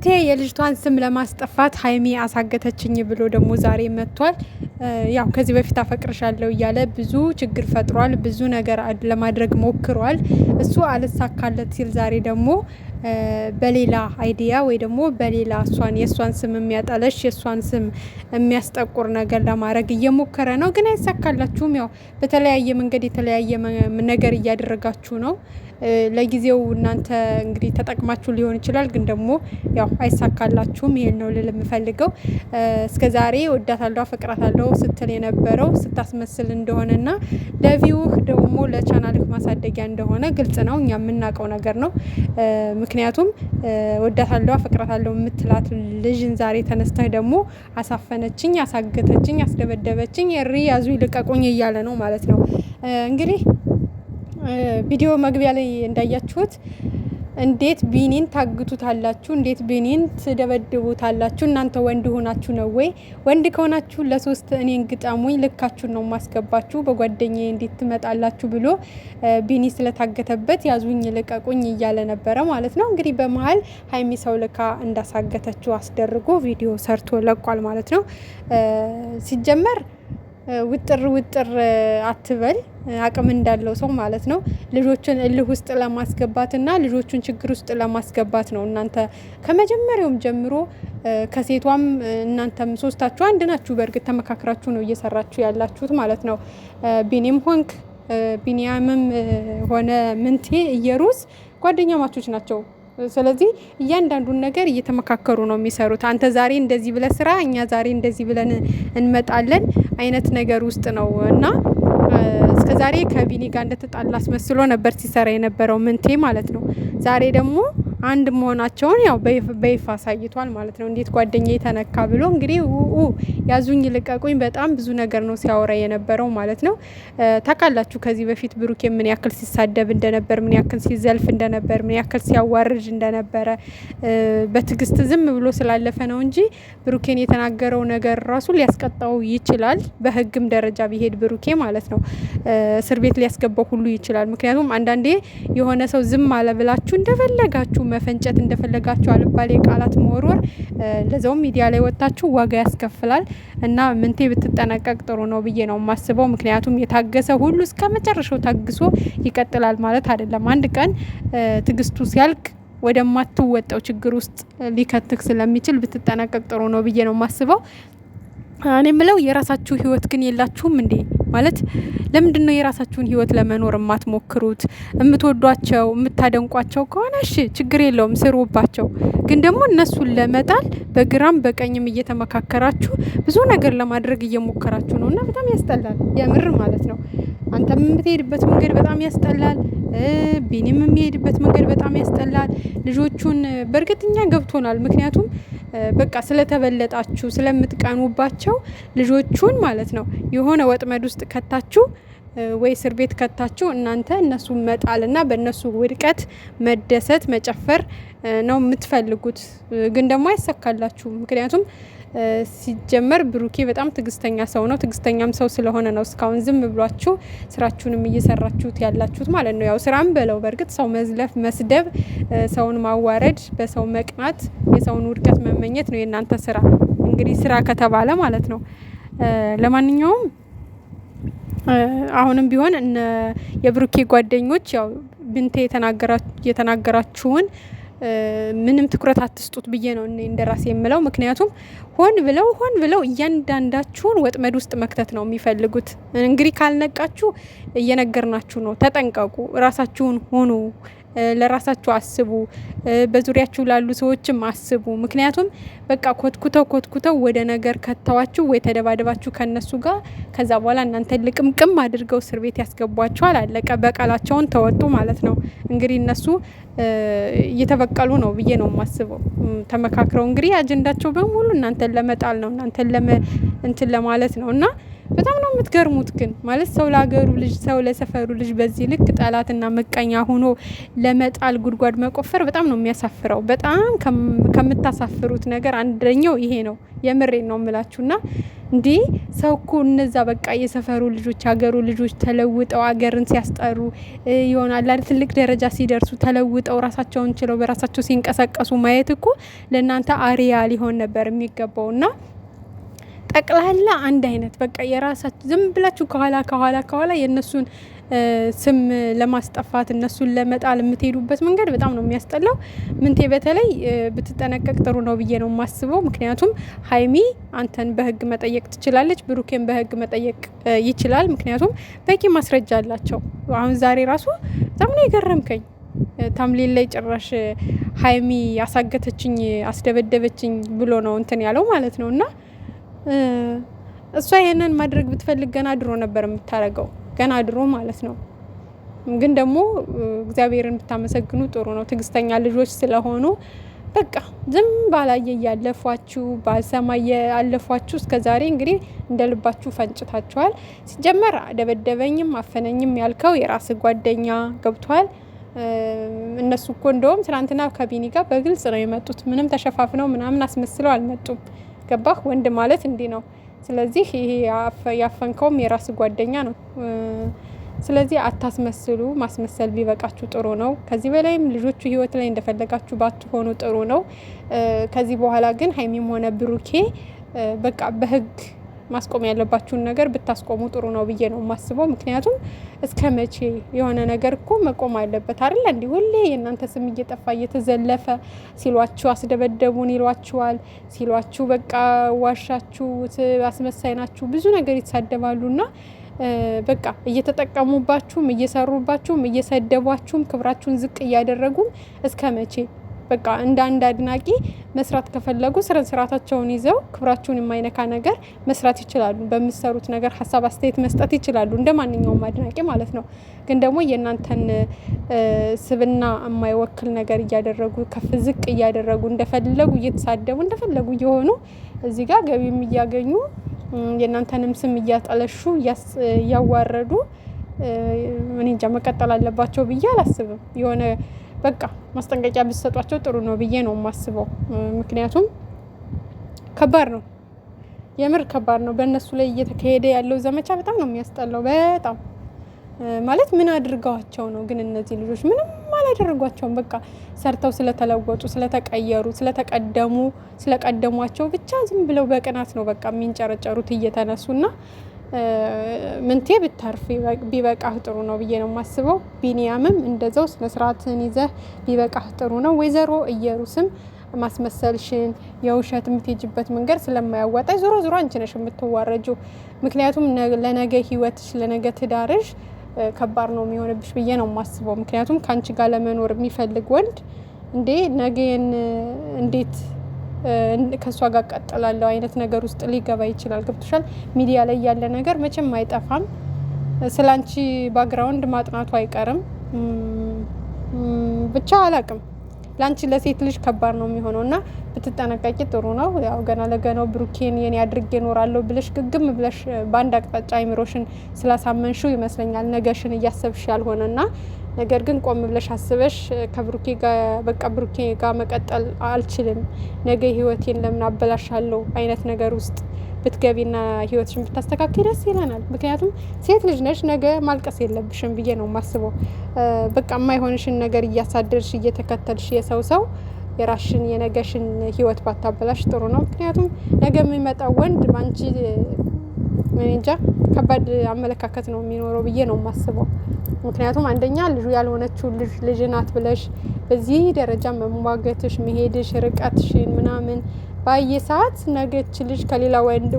ብሩኬ የልጅቷን ስም ለማስጠፋት ሀይሚ አሳገተችኝ ብሎ ደግሞ ዛሬ መጥቷል። ያው ከዚህ በፊት አፈቅርሻለሁ እያለ ብዙ ችግር ፈጥሯል። ብዙ ነገር ለማድረግ ሞክሯል። እሱ አልሳካለት ሲል ዛሬ ደግሞ በሌላ አይዲያ ወይ ደግሞ በሌላ የእሷን ስም የሚያጠለሽ የእሷን ስም የሚያስጠቁር ነገር ለማድረግ እየሞከረ ነው። ግን አይሳካላችሁም። ያው በተለያየ መንገድ የተለያየ ነገር እያደረጋችሁ ነው። ለጊዜው እናንተ እንግዲህ ተጠቅማችሁ ሊሆን ይችላል። ግን ደግሞ ያው አይሳካላችሁም። ይሄን ነው ልል የምፈልገው። እስከዛሬ ወዳታለሁ አፈቅራታለሁ ስትል የነበረው ስታስመስል እንደሆነና ለቪውህ ደግሞ ለቻናልህ ማሳደጊያ እንደሆነ ግልጽ ነው። እኛ የምናውቀው ነገር ነው። ምክንያቱም ወዳታለሁ አፈቅራታለሁ የምትላት ልጅን ዛሬ ተነስተህ ደግሞ አሳፈነችኝ፣ አሳገተችኝ፣ አስደበደበችኝ፣ ያዙ ይልቀቁኝ እያለ ነው ማለት ነው። እንግዲህ ቪዲዮ መግቢያ ላይ እንዳያችሁት እንዴት ቢኒን ታግቱታላችሁ? እንዴት ቢኒን ትደበድቡታላችሁ? እናንተ ወንድ ሆናችሁ ነው ወይ? ወንድ ከሆናችሁ ለሶስት እኔን ግጠሙኝ፣ ልካችሁን ነው ማስገባችሁ፣ በጓደኛዬ እንዴት ትመጣላችሁ ብሎ ቢኒ ስለታገተበት ያዙኝ ልቀቁኝ እያለ ነበረ ማለት ነው። እንግዲህ በመሀል ሀይሚ ሰው ልካ እንዳሳገተችው አስደርጎ ቪዲዮ ሰርቶ ለቋል ማለት ነው። ሲጀመር ውጥር አትበል፣ አቅም እንዳለው ሰው ማለት ነው። ልጆችን እልህ ውስጥ ለማስገባትና ልጆቹን ችግር ውስጥ ለማስገባት ነው። እናንተ ከመጀመሪያውም ጀምሮ ከሴቷም እናንተም ሶስታችሁ አንድ ናችሁ። በእርግጥ ተመካክራችሁ ነው እየሰራችሁ ያላችሁት ማለት ነው። ቢኒም ሆንክ ቢኒያምም ሆነ ምንቴ እየሩስ ጓደኛ ማቾች ናቸው። ስለዚህ እያንዳንዱን ነገር እየተመካከሩ ነው የሚሰሩት። አንተ ዛሬ እንደዚህ ብለ ስራ፣ እኛ ዛሬ እንደዚህ ብለን እንመጣለን አይነት ነገር ውስጥ ነው እና እስከዛሬ ከቢኒ ጋር እንደተጣላ አስመስሎ ነበር ሲሰራ የነበረው ምንቴ ማለት ነው። ዛሬ ደግሞ አንድ መሆናቸውን ያው በይፋ አሳይቷል ማለት ነው። እንዴት ጓደኛዬ ተነካ ብሎ እንግዲህ ያዙኝ ልቀቁኝ በጣም ብዙ ነገር ነው ሲያወራ የነበረው ማለት ነው። ታውቃላችሁ ከዚህ በፊት ብሩኬ ምን ያክል ሲሳደብ እንደነበር፣ ምን ያክል ሲዘልፍ እንደነበር፣ ምን ያክል ሲያዋርጅ እንደነበረ በትዕግስት ዝም ብሎ ስላለፈ ነው እንጂ ብሩኬን የተናገረው ነገር ራሱ ሊያስቀጣው ይችላል። በህግም ደረጃ ቢሄድ ብሩኬ ማለት ነው እስር ቤት ሊያስገባው ሁሉ ይችላል። ምክንያቱም አንዳንዴ የሆነ ሰው ዝም አለ ብላችሁ እንደፈለጋችሁ መፈንጨት እንደፈለጋችሁ አልባሌ ቃላት መወርወር ለዛውም ሚዲያ ላይ ወጣችሁ ዋጋ ያስከፍላል እና ምንቴ ብትጠነቀቅ ጥሩ ነው ብዬ ነው የማስበው። ምክንያቱም የታገሰ ሁሉ እስከ መጨረሻው ታግሶ ይቀጥላል ማለት አይደለም። አንድ ቀን ትግስቱ ሲያልቅ ወደማትወጣው ችግር ውስጥ ሊከትክ ስለሚችል ብትጠነቀቅ ጥሩ ነው ብዬ ነው የማስበው። እኔ ምለው የራሳችሁ ህይወት ግን የላችሁም እንዴ? ማለት ለምንድነው የራሳችሁን ህይወት ለመኖር የማትሞክሩት? የምትወዷቸው የምታደንቋቸው ከሆነ እሺ ችግር የለውም ስሩባቸው። ግን ደግሞ እነሱን ለመጣል በግራም በቀኝም እየተመካከራችሁ ብዙ ነገር ለማድረግ እየሞከራችሁ ነው እና በጣም ያስጠላል የምር ማለት ነው። አንተም የምትሄድበት መንገድ በጣም ያስጠላል። ቢኒም የሚሄድበት መንገድ በጣም ያስጠላል። ልጆቹን በእርግጠኛ ገብቶናል። ምክንያቱም በቃ ስለተበለጣችሁ ስለምትቀኑባቸው ልጆቹን ማለት ነው የሆነ ወጥመድ ውስጥ ከታችሁ ወይ እስር ቤት ከታችሁ እናንተ እነሱ መጣልና በእነሱ ውድቀት መደሰት መጨፈር ነው የምትፈልጉት። ግን ደግሞ አይሳካላችሁም። ምክንያቱም ሲጀመር ብሩኬ በጣም ትግስተኛ ሰው ነው። ትግስተኛም ሰው ስለሆነ ነው እስካሁን ዝም ብሏችሁ ስራችሁንም እየሰራችሁት ያላችሁት ማለት ነው። ያው ስራም በለው በእርግጥ ሰው መዝለፍ፣ መስደብ፣ ሰውን ማዋረድ፣ በሰው መቅናት፣ የሰውን ውድቀት መመኘት ነው የእናንተ ስራ። እንግዲህ ስራ ከተባለ ማለት ነው። ለማንኛውም አሁንም ቢሆን የብሩኬ ጓደኞች ያው ብንቴ የተናገራችሁን ምንም ትኩረት አትስጡት ብዬ ነው እኔ እንደራሴ የምለው። ምክንያቱም ሆን ብለው እያንዳንዳችሁን ወጥመድ ውስጥ መክተት ነው የሚፈልጉት። እንግዲህ ካልነቃችሁ እየነገርናችሁ ነው። ተጠንቀቁ፣ ራሳችሁን ሆኑ፣ ለራሳችሁ አስቡ፣ በዙሪያችሁ ላሉ ሰዎችም አስቡ። ምክንያቱም በቃ ኮትኩተው ወደ ነገር ከተዋችሁ ወይ ተደባደባችሁ ከነሱ ጋር ከዛ በኋላ እናንተ ልቅምቅም አድርገው እስር ቤት ያስገቧችኋል። አለቀ። በቃላቸውን ተወጡ ማለት ነው። እንግዲህ እነሱ እየተበቀሉ ነው ብዬ ነው የማስበው። ተመካክረው እንግዲህ አጀንዳቸው በሙሉ እናንተን ለመጣል ነው፣ እናንተን እንትን ለማለት ነው እና በጣም ነው የምትገርሙት። ግን ማለት ሰው ለሀገሩ ልጅ ሰው ለሰፈሩ ልጅ በዚህ ልክ ጠላትና ምቀኛ ሆኖ ለመጣል ጉድጓድ መቆፈር በጣም ነው የሚያሳፍረው። በጣም ከምታሳፍሩት ነገር አንደኛው ይሄ ነው። የምሬን ነው የምላችሁና እንዴ ሰው እኮ እነዛ በቃ የሰፈሩ ልጆች ሀገሩ ልጆች ተለውጠው ሀገርን ሲያስጠሩ ይሆናል አይደል ትልቅ ደረጃ ሲደርሱ ተለውጠው ራሳቸውን ችለው በራሳቸው ሲንቀሳቀሱ ማየት እኮ ለእናንተ አሪያ ሊሆን ነበር የሚገባውና ጠቅላላ አንድ አይነት በቃ የራሳችሁ ዝም ብላችሁ ከኋላ የነሱን ስም ለማስጠፋት እነሱን ለመጣል የምትሄዱበት መንገድ በጣም ነው የሚያስጠላው። ምንቴ በተለይ ብትጠነቀቅ ጥሩ ነው ብዬ ነው የማስበው። ምክንያቱም ሀይሚ አንተን በህግ መጠየቅ ትችላለች፣ ብሩኬን በህግ መጠየቅ ይችላል። ምክንያቱም በቂ ማስረጃ አላቸው። አሁን ዛሬ ራሱ በጣም ነው የገረምከኝ። ታምሌል ላይ ጭራሽ ሀይሚ ያሳገተችኝ አስደበደበችኝ ብሎ ነው እንትን ያለው ማለት ነው። እና እሷ ይሄንን ማድረግ ብትፈልግ ገና ድሮ ነበር የምታረገው፣ ገና ድሮ ማለት ነው። ግን ደግሞ እግዚአብሔርን ብታመሰግኑ ጥሩ ነው። ትዕግስተኛ ልጆች ስለሆኑ በቃ ዝም ባላየ ያለፏችሁ ባልሰማ ያለፏችሁ እስከዛሬ እንግዲህ እንደ ልባችሁ ፈንጭታችኋል። ሲጀመር ደበደበኝም አፈነኝም ያልከው የራስ ጓደኛ ገብቷል። እነሱ እኮ እንደውም ትናንትና ከቢኒ ጋር በግልጽ ነው የመጡት። ምንም ተሸፋፍነው ምናምን አስመስለው አልመጡም። ገባህ? ወንድ ማለት እንዲህ ነው። ስለዚህ ይሄ ያፈንከውም የራስ ጓደኛ ነው። ስለዚህ አታስመስሉ። ማስመሰል ቢበቃችሁ ጥሩ ነው። ከዚህ በላይም ልጆቹ ህይወት ላይ እንደፈለጋችሁ ባትሆኑ ጥሩ ነው። ከዚህ በኋላ ግን ሀይሚም ሆነ ብሩኬ በቃ በህግ ማስቆም ያለባችሁን ነገር ብታስቆሙ ጥሩ ነው ብዬ ነው የማስበው። ምክንያቱም እስከ መቼ የሆነ ነገር እኮ መቆም አለበት አይደል? እንዲህ ሁሌ የእናንተ ስም እየጠፋ እየተዘለፈ ሲሏችሁ አስደበደቡን ይሏችኋል፣ ሲሏችሁ በቃ ዋሻችሁ፣ አስመሳይ ናችሁ፣ ብዙ ነገር ይሳደባሉና በቃ እየተጠቀሙባችሁም እየሰሩባችሁም እየሰደቧችሁም ክብራችሁን ዝቅ እያደረጉም እስከ መቼ? በቃ እንደ አንድ አድናቂ መስራት ከፈለጉ ስርዓታቸውን ይዘው ክብራቸውን የማይነካ ነገር መስራት ይችላሉ። በምትሰሩት ነገር ሀሳብ አስተያየት መስጠት ይችላሉ፣ እንደ ማንኛውም አድናቂ ማለት ነው። ግን ደግሞ የእናንተን ስብና የማይወክል ነገር እያደረጉ ከፍ ዝቅ እያደረጉ እንደፈለጉ እየተሳደቡ እንደፈለጉ እየሆኑ እዚህ ጋር ገቢም እያገኙ የእናንተንም ስም እያጠለሹ እያዋረዱ እኔ እንጃ መቀጠል አለባቸው ብዬ አላስብም። የሆነ በቃ ማስጠንቀቂያ ብትሰጧቸው ጥሩ ነው ብዬ ነው የማስበው። ምክንያቱም ከባድ ነው፣ የምር ከባድ ነው። በእነሱ ላይ እየተካሄደ ያለው ዘመቻ በጣም ነው የሚያስጠላው። በጣም ማለት ምን አድርገዋቸው ነው ግን? እነዚህ ልጆች ምንም አላደረጓቸውም። በቃ ሰርተው ስለተለወጡ ስለተቀየሩ ስለቀደሟቸው ብቻ ዝም ብለው በቅናት ነው በቃ የሚንጨረጨሩት እየተነሱና ምንቴ ብታርፍ ቢበቃህ ጥሩ ነው ብዬ ነው የማስበው። ቢኒያምም እንደዛው ስነ ስርዓትን ይዘህ ቢበቃህ ጥሩ ነው። ወይዘሮ እየሩስም ማስመሰልሽን የውሸት የምትሄጅበት መንገድ ስለማያዋጣኝ ዞሮ አንቺ ነሽ የምትዋረጁ። ምክንያቱም ለነገ ህይወትሽ ለነገ ትዳርሽ ከባድ ነው የሚሆንብሽ ብዬ ነው የማስበው። ምክንያቱም ከአንቺ ጋር ለመኖር የሚፈልግ ወንድ እንዴ ነገን እንዴት ከሷ ጋር ቀጥላለሁ አይነት ነገር ውስጥ ሊገባ ይችላል። ገብቶሻል? ሚዲያ ላይ ያለ ነገር መቼም አይጠፋም። ስላንቺ ባክግራውንድ ማጥናቱ አይቀርም። ብቻ አላቅም፣ ላንቺ ለሴት ልጅ ከባድ ነው የሚሆነው እና ብትጠነቀቂ ጥሩ ነው። ያው ገና ለገናው ብሩኬን የኔ አድርጌ እኖራለሁ ብለሽ ግግም ብለሽ በአንድ አቅጣጫ አይምሮሽን ስላሳመንሽው ይመስለኛል ነገሽን እያሰብሽ ያልሆነና ነገር ግን ቆም ብለሽ አስበሽ ከብሩኬ ጋር በቃ ብሩኬ ጋር መቀጠል አልችልም፣ ነገ ህይወቴን ለምን አበላሻለሁ አይነት ነገር ውስጥ ብትገቢና ህይወትሽን ብታስተካክል ደስ ይለናል። ምክንያቱም ሴት ልጅ ነሽ፣ ነገ ማልቀስ የለብሽም ብዬ ነው የማስበው። በቃ የማይሆንሽን ነገር እያሳደርሽ እየተከተልሽ ሰው የራሽን የነገሽን ህይወት ባታበላሽ ጥሩ ነው። ምክንያቱም ነገ የሚመጣው ወንድ ባንቺ እንጃ ከባድ አመለካከት ነው የሚኖረው ብዬ ነው የማስበው። ምክንያቱም አንደኛ ልጁ ያልሆነችው ልጅ ናት ብለሽ በዚህ ደረጃ መሟገትሽ መሄድሽ ርቀትሽን ምናምን ባየ ሰዓት ነገች ልጅ ከሌላ ወንድ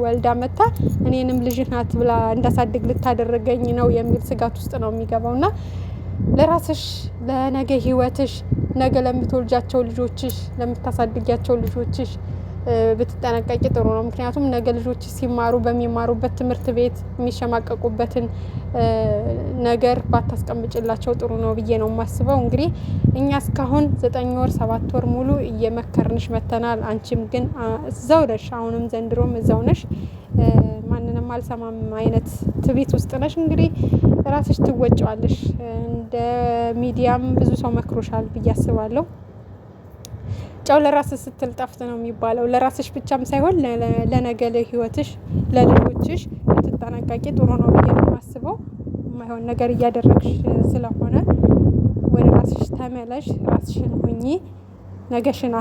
ወልዳ መታ እኔንም ልጅ ናት ብላ እንዳሳድግ ልታደረገኝ ነው የሚል ስጋት ውስጥ ነው የሚገባውና ለራስሽ ለነገ ህይወትሽ ነገ ለምትወልጃቸው ልጆችሽ ለምታሳድጊያቸው ልጆችሽ ብትጠነቀቂ ጥሩ ነው። ምክንያቱም ነገ ልጆች ሲማሩ በሚማሩበት ትምህርት ቤት የሚሸማቀቁበትን ነገር ባታስቀምጭላቸው ጥሩ ነው ብዬ ነው የማስበው። እንግዲህ እኛ እስካሁን 9 ወር 7 ወር ሙሉ እየመከርንሽ መተናል። አንቺም ግን እዛው ነሽ፣ አሁንም ዘንድሮም እዛው ነሽ። ማንንም አልሰማም አይነት ትቤት ውስጥ ነሽ። እንግዲህ ራስሽ ትወጫዋለሽ። እንደ ሚዲያም ብዙ ሰው መክሮሻል ብዬ አስባለሁ። ጨው ለራስሽ ስትል ጠፍት ነው የሚባለው። ለራስሽ ብቻም ሳይሆን ለነገ ለህይወትሽ፣ ለልጆችሽ ብትጠነቀቂ ጥሩ ነው ብዬ ነው የማስበው። የማይሆን ነገር እያደረግሽ ስለሆነ ወደ ራስሽ ተመለሽ፣ ራስሽን ሁኚ፣ ነገሽን